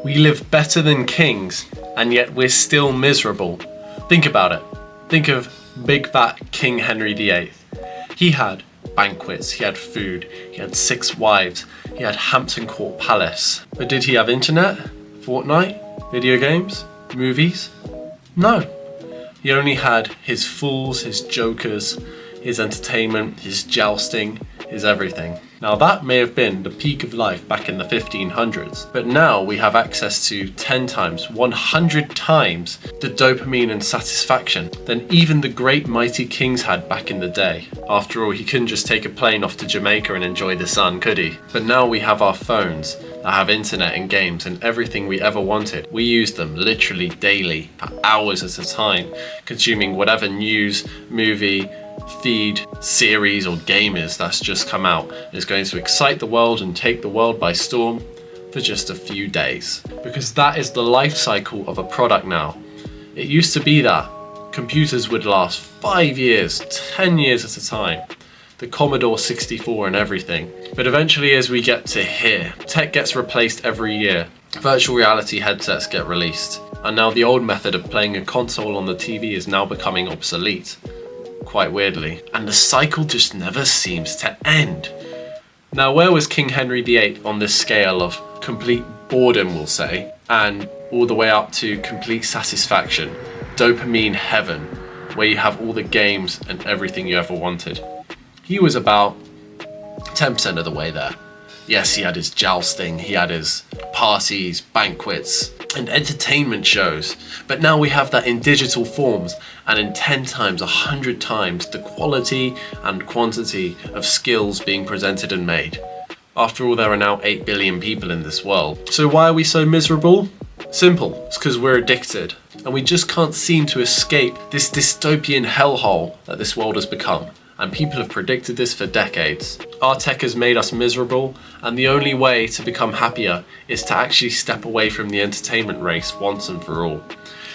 We live better than kings, and yet we're still miserable. Think about it. Think of big fat King Henry VIII. He had banquets, he had food, he had 6 wives, he had Hampton Court Palace. But did he have internet? Fortnite? Video games? Movies? No. He only had his fools, his jokers, his entertainment, his jousting, his everything. Now that may have been the peak of life back in the 1500s, but now we have access to 10 times, 100 times the dopamine and satisfaction than even the great mighty kings had back in the day. After all, he couldn't just take a plane off to Jamaica and enjoy the sun, could he? But now we have our phones that have internet and games and everything we ever wanted. We use them literally daily for hours at a time, consuming whatever news, movie, feed, series or game is that's just come out. It's going to excite the world and take the world by storm for just a few days. Because that is the life cycle of a product now. It used to be that computers would last 5 years, 10 years at a time. The Commodore 64 and everything. But eventually as we get to here, tech gets replaced every year. Virtual reality headsets get released. And now the old method of playing a console on the TV is now becoming obsolete. Quite weirdly. And the cycle just never seems to end. Now where was King Henry VIII on this scale of complete boredom, we'll say, and all the way up to complete satisfaction, dopamine heaven, where you have all the games and everything you ever wanted? He was about 10% of the way there. Yes, he had his jousting, he had his parties, banquets, and entertainment shows. But now we have that in digital forms, and in 10 times, 100 times, the quality and quantity of skills being presented and made. After all, there are now 8 billion people in this world. So why are we so miserable? Simple, it's because we're addicted. And we just can't seem to escape this dystopian hellhole that this world has become. And people have predicted this for decades. Our tech has made us miserable, and the only way to become happier is to actually step away from the entertainment race once and for all.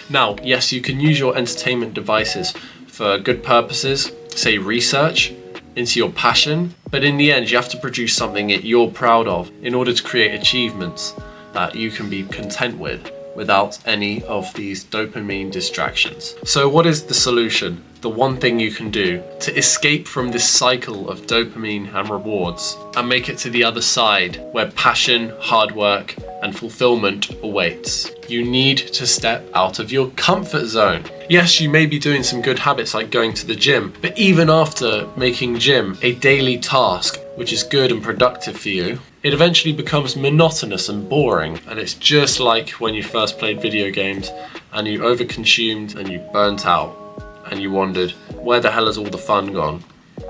Now, yes, you can use your entertainment devices for good purposes, say research, into your passion, but in the end you have to produce something that you're proud of in order to create achievements that you can be content with without any of these dopamine distractions. So what is the solution? The one thing you can do to escape from this cycle of dopamine and rewards and make it to the other side where passion, hard work, and fulfillment awaits. You need to step out of your comfort zone. Yes, you may be doing some good habits like going to the gym, but even after making gym a daily task, which is good and productive for you, it eventually becomes monotonous and boring. And it's just like when you first played video games and you overconsumed and you burnt out and you wondered, where the hell has all the fun gone?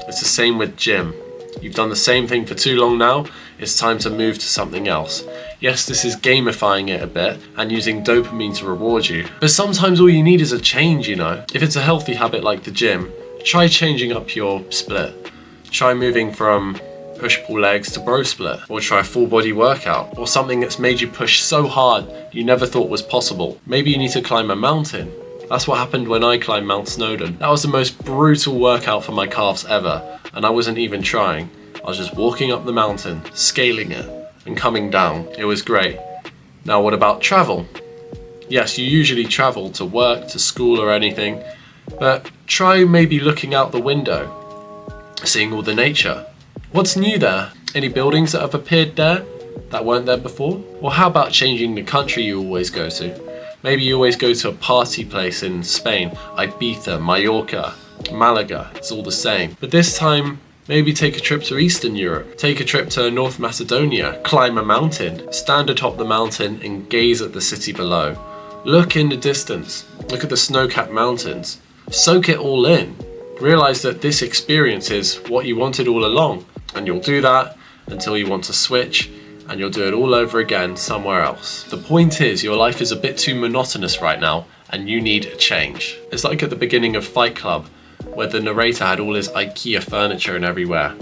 It's the same with gym. You've done the same thing for too long now, it's time to move to something else. Yes, this is gamifying it a bit and using dopamine to reward you, but sometimes all you need is a change, you know. If it's a healthy habit like the gym, try changing up your split. Try moving from push-pull legs to bro split, or try a full body workout, or something that's made you push so hard you never thought was possible. Maybe you need to climb a mountain. That's what happened when I climbed Mount Snowdon. That was the most brutal workout for my calves ever, and I wasn't even trying. I was just walking up the mountain, scaling it, and coming down. It was great. Now what about travel? Yes, you usually travel to work, to school or anything, but try maybe looking out the window, seeing all the nature. What's new there? Any buildings that have appeared there that weren't there before? Or how about changing the country you always go to? Maybe you always go to a party place in Spain, Ibiza, Mallorca, Malaga, it's all the same. But this time, maybe take a trip to Eastern Europe, take a trip to North Macedonia, climb a mountain, stand atop the mountain and gaze at the city below. Look in the distance, look at the snow-capped mountains, soak it all in. Realize that this experience is what you wanted all along, and you'll do that until you want to switch, and you'll do it all over again somewhere else. The point is, your life is a bit too monotonous right now, and you need a change. It's like at the beginning of Fight Club, where the narrator had all his IKEA furniture and everywhere,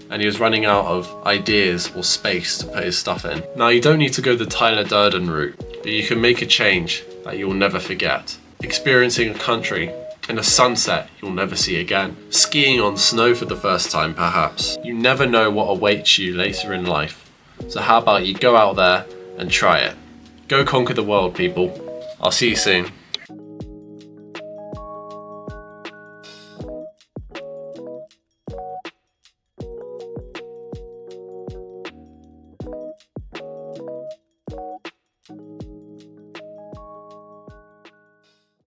and he was running out of ideas or space to put his stuff in. Now you don't need to go the Tyler Durden route, but you can make a change that you'll never forget. Experiencing a country and a sunset you'll never see again. Skiing on snow for the first time perhaps. You never know what awaits you later in life. So how about you go out there and try it. Go conquer the world, people. I'll see you soon.